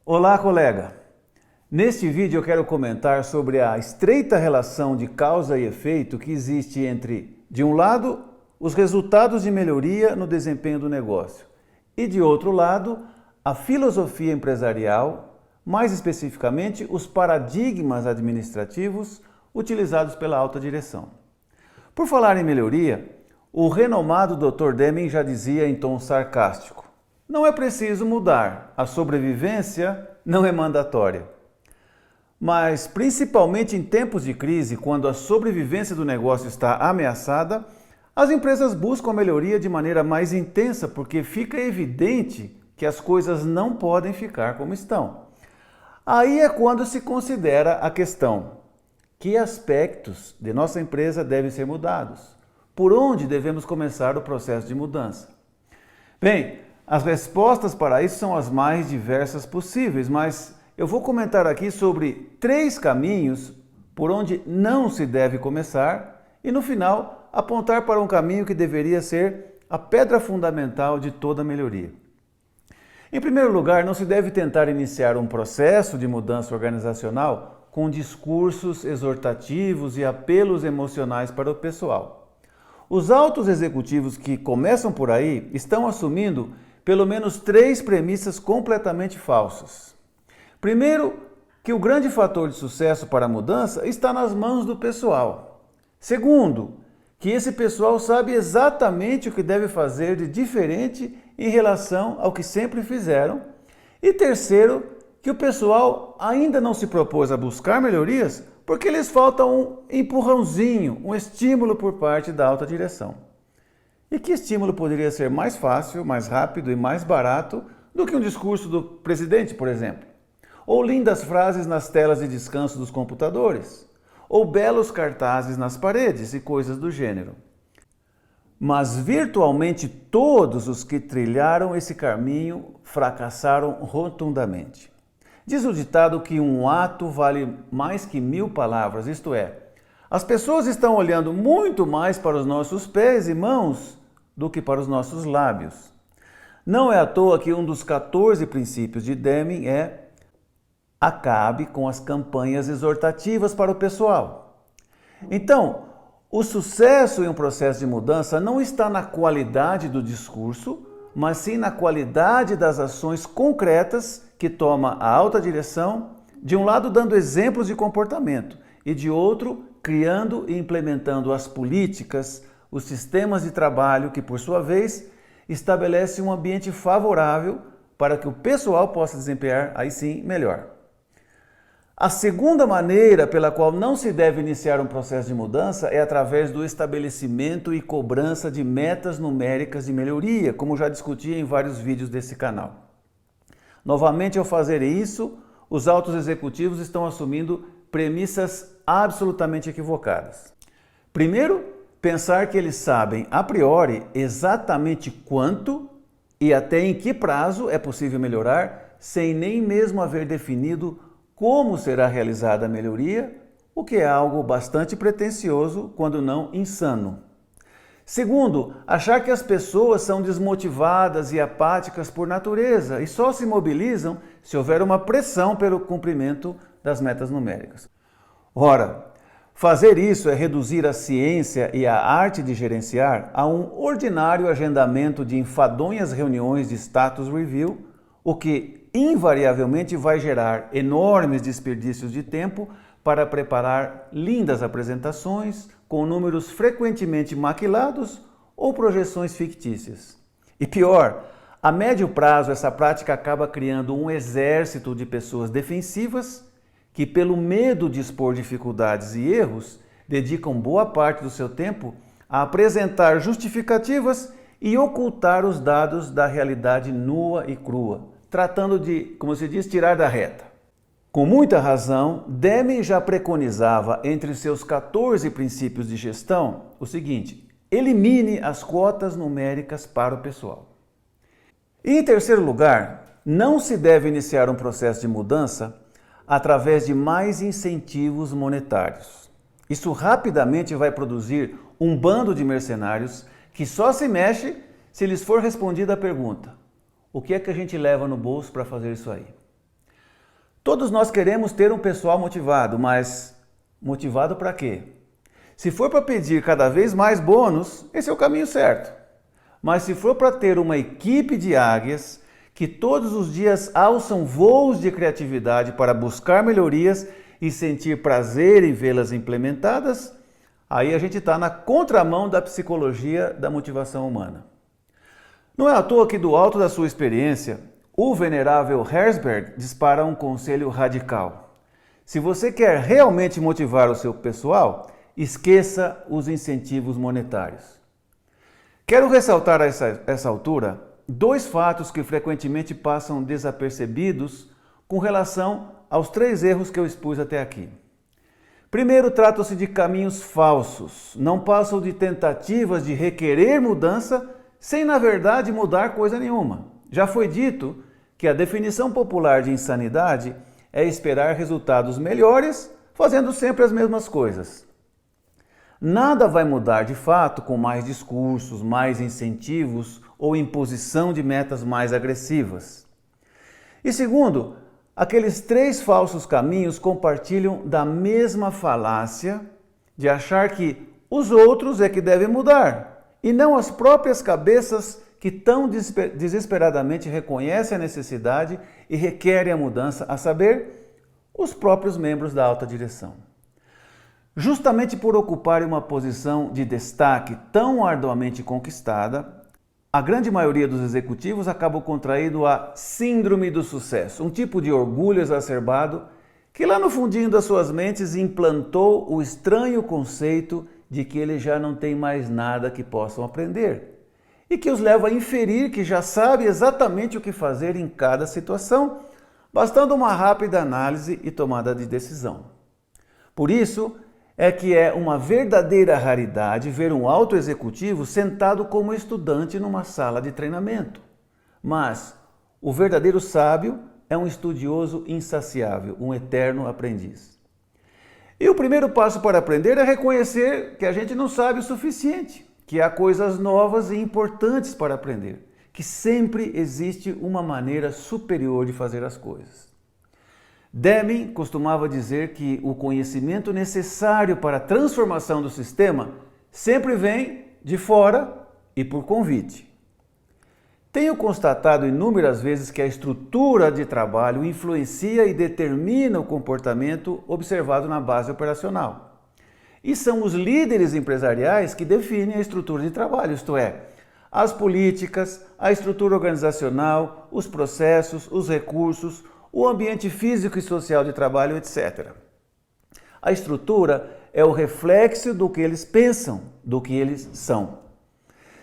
Olá, colega! Neste vídeo eu quero comentar sobre a estreita relação de causa e efeito que existe entre, de um lado, os resultados de melhoria no desempenho do negócio e, de outro lado, a filosofia empresarial, mais especificamente, os paradigmas administrativos utilizados pela alta direção. Por falar em melhoria, o renomado Dr. Deming já dizia em tom sarcástico: não é preciso mudar, a sobrevivência não é mandatória. Mas, principalmente em tempos de crise, quando a sobrevivência do negócio está ameaçada, as empresas buscam a melhoria de maneira mais intensa porque fica evidente que as coisas não podem ficar como estão. Aí é quando se considera a questão: que aspectos de nossa empresa devem ser mudados? Por onde devemos começar o processo de mudança? Bem, as respostas para isso são as mais diversas possíveis, mas eu vou comentar aqui sobre 3 caminhos por onde não se deve começar e, no final, apontar para um caminho que deveria ser a pedra fundamental de toda melhoria. Em primeiro lugar, não se deve tentar iniciar um processo de mudança organizacional com discursos exortativos e apelos emocionais para o pessoal. Os altos executivos que começam por aí estão assumindo pelo menos 3 premissas completamente falsas. Primeiro, que o grande fator de sucesso para a mudança está nas mãos do pessoal. Segundo, que esse pessoal sabe exatamente o que deve fazer de diferente em relação ao que sempre fizeram. E terceiro, que o pessoal ainda não se propôs a buscar melhorias porque lhes falta um empurrãozinho, um estímulo por parte da alta direção. E que estímulo poderia ser mais fácil, mais rápido e mais barato do que um discurso do presidente, por exemplo? Ou lindas frases nas telas de descanso dos computadores? Ou belos cartazes nas paredes e coisas do gênero? Mas virtualmente todos os que trilharam esse caminho fracassaram rotundamente. Diz o ditado que um ato vale mais que 1000 palavras, isto é, as pessoas estão olhando muito mais para os nossos pés e mãos do que para os nossos lábios. Não é à toa que um dos 14 princípios de Deming é: acabe com as campanhas exortativas para o pessoal. Então, o sucesso em um processo de mudança não está na qualidade do discurso, mas sim na qualidade das ações concretas que toma a alta direção, de um lado dando exemplos de comportamento e de outro criando e implementando as políticas, os sistemas de trabalho que, por sua vez, estabelecem um ambiente favorável para que o pessoal possa desempenhar, aí sim, melhor. A segunda maneira pela qual não se deve iniciar um processo de mudança é através do estabelecimento e cobrança de metas numéricas de melhoria, como já discuti em vários vídeos desse canal. Novamente, ao fazer isso, os altos executivos estão assumindo premissas absolutamente equivocadas. Primeiro, pensar que eles sabem a priori exatamente quanto e até em que prazo é possível melhorar, sem nem mesmo haver definido como será realizada a melhoria, o que é algo bastante pretensioso, quando não insano. Segundo, achar que as pessoas são desmotivadas e apáticas por natureza e só se mobilizam se houver uma pressão pelo cumprimento das metas numéricas. Ora, fazer isso é reduzir a ciência e a arte de gerenciar a um ordinário agendamento de enfadonhas reuniões de status review, o que invariavelmente vai gerar enormes desperdícios de tempo para preparar lindas apresentações com números frequentemente maquilados ou projeções fictícias. E pior, a médio prazo essa prática acaba criando um exército de pessoas defensivas que, pelo medo de expor dificuldades e erros, dedicam boa parte do seu tempo a apresentar justificativas e ocultar os dados da realidade nua e crua, tratando de, como se diz, tirar da reta. Com muita razão, Deming já preconizava entre seus 14 princípios de gestão o seguinte: elimine as cotas numéricas para o pessoal. E, em terceiro lugar, não se deve iniciar um processo de mudança através de mais incentivos monetários. Isso rapidamente vai produzir um bando de mercenários que só se mexe se lhes for respondida a pergunta: o que é que a gente leva no bolso para fazer isso aí? Todos nós queremos ter um pessoal motivado, mas motivado para quê? Se for para pedir cada vez mais bônus, esse é o caminho certo. Mas se for para ter uma equipe de águias que todos os dias alçam voos de criatividade para buscar melhorias e sentir prazer em vê-las implementadas, aí a gente está na contramão da psicologia da motivação humana. Não é à toa que do alto da sua experiência, o venerável Herzberg dispara um conselho radical. Se você quer realmente motivar o seu pessoal, esqueça os incentivos monetários. Quero ressaltar a essa altura 2 fatos que frequentemente passam desapercebidos com relação aos 3 erros que eu expus até aqui. Primeiro, tratam-se de caminhos falsos, não passam de tentativas de requerer mudança sem, na verdade, mudar coisa nenhuma. Já foi dito que a definição popular de insanidade é esperar resultados melhores fazendo sempre as mesmas coisas. Nada vai mudar de fato com mais discursos, mais incentivos ou imposição de metas mais agressivas. E segundo, aqueles 3 falsos caminhos compartilham da mesma falácia de achar que os outros é que devem mudar e não as próprias cabeças que tão desesperadamente reconhecem a necessidade e requerem a mudança, a saber, os próprios membros da alta direção. Justamente por ocuparem uma posição de destaque tão arduamente conquistada, a grande maioria dos executivos acabam contraindo a síndrome do sucesso, um tipo de orgulho exacerbado que lá no fundinho das suas mentes implantou o estranho conceito de que eles já não têm mais nada que possam aprender e que os leva a inferir que já sabe exatamente o que fazer em cada situação, bastando uma rápida análise e tomada de decisão. Por isso, é que é uma verdadeira raridade ver um alto executivo sentado como estudante numa sala de treinamento. Mas o verdadeiro sábio é um estudioso insaciável, um eterno aprendiz. E o primeiro passo para aprender é reconhecer que a gente não sabe o suficiente, que há coisas novas e importantes para aprender, que sempre existe uma maneira superior de fazer as coisas. Deming costumava dizer que o conhecimento necessário para a transformação do sistema sempre vem de fora e por convite. Tenho constatado inúmeras vezes que a estrutura de trabalho influencia e determina o comportamento observado na base operacional. E são os líderes empresariais que definem a estrutura de trabalho, isto é, as políticas, a estrutura organizacional, os processos, os recursos, o ambiente físico e social de trabalho, etc. A estrutura é o reflexo do que eles pensam, do que eles são.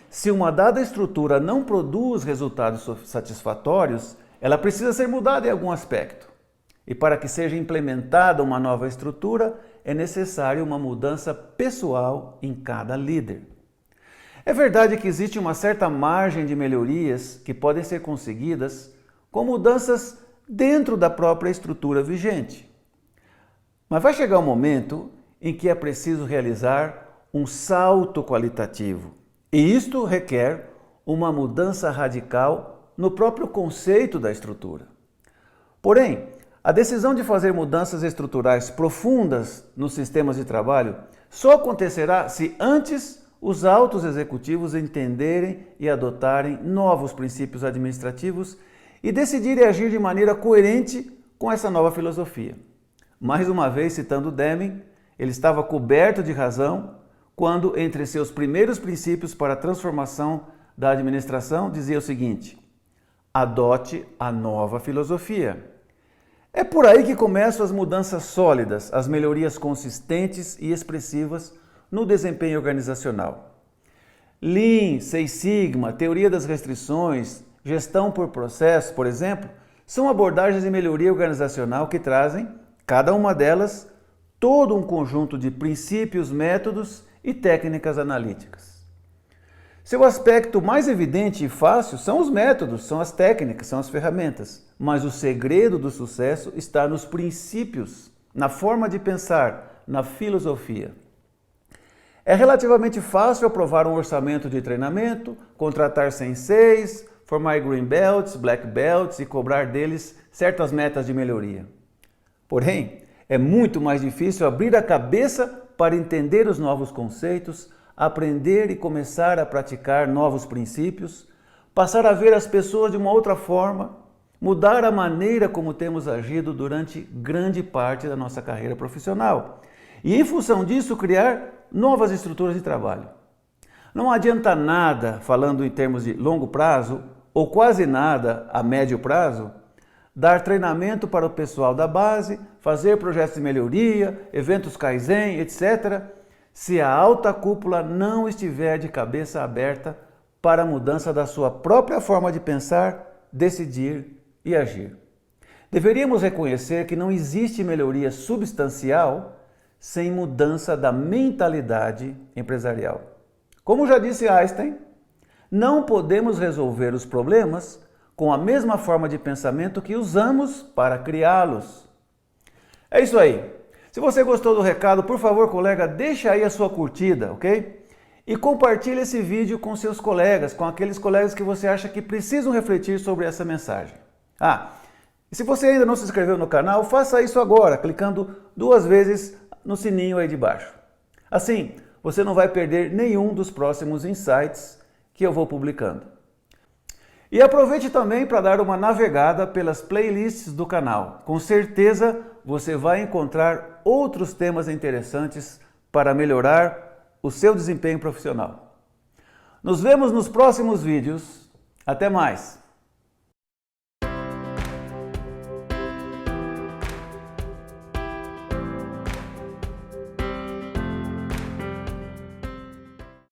Se uma dada estrutura não produz resultados satisfatórios, ela precisa ser mudada em algum aspecto. E para que seja implementada uma nova estrutura, é necessária uma mudança pessoal em cada líder. É verdade que existe uma certa margem de melhorias que podem ser conseguidas com mudanças dentro da própria estrutura vigente. Mas vai chegar um momento em que é preciso realizar um salto qualitativo. E isto requer uma mudança radical no próprio conceito da estrutura. Porém, a decisão de fazer mudanças estruturais profundas nos sistemas de trabalho só acontecerá se antes os altos executivos entenderem e adotarem novos princípios administrativos e decidirem agir de maneira coerente com essa nova filosofia. Mais uma vez, citando Deming, ele estava coberto de razão quando, entre seus primeiros princípios para a transformação da administração, dizia o seguinte: adote a nova filosofia. É por aí que começam as mudanças sólidas, as melhorias consistentes e expressivas no desempenho organizacional. Lean, Six Sigma, teoria das restrições, gestão por processo, por exemplo, são abordagens de melhoria organizacional que trazem, cada uma delas, todo um conjunto de princípios, métodos e técnicas analíticas. Seu aspecto mais evidente e fácil são os métodos, são as técnicas, são as ferramentas, mas o segredo do sucesso está nos princípios, na forma de pensar, na filosofia. É relativamente fácil aprovar um orçamento de treinamento, contratar senseis, formar green belts, black belts e cobrar deles certas metas de melhoria. Porém, é muito mais difícil abrir a cabeça para entender os novos conceitos, aprender e começar a praticar novos princípios, passar a ver as pessoas de uma outra forma, mudar a maneira como temos agido durante grande parte da nossa carreira profissional e, em função disso, criar novas estruturas de trabalho. Não adianta nada, falando em termos de longo prazo, ou quase nada a médio prazo, dar treinamento para o pessoal da base, fazer projetos de melhoria, eventos Kaizen, etc., se a alta cúpula não estiver de cabeça aberta para a mudança da sua própria forma de pensar, decidir e agir. Deveríamos reconhecer que não existe melhoria substancial sem mudança da mentalidade empresarial. Como já disse Einstein, não podemos resolver os problemas com a mesma forma de pensamento que usamos para criá-los. É isso aí. Se você gostou do recado, por favor, colega, deixa aí a sua curtida, ok? E compartilhe esse vídeo com seus colegas, com aqueles colegas que você acha que precisam refletir sobre essa mensagem. E se você ainda não se inscreveu no canal, faça isso agora, clicando 2 vezes no sininho aí de baixo. Assim, você não vai perder nenhum dos próximos insights que eu vou publicando. E aproveite também para dar uma navegada pelas playlists do canal. Com certeza você vai encontrar outros temas interessantes para melhorar o seu desempenho profissional. Nos vemos nos próximos vídeos. Até mais!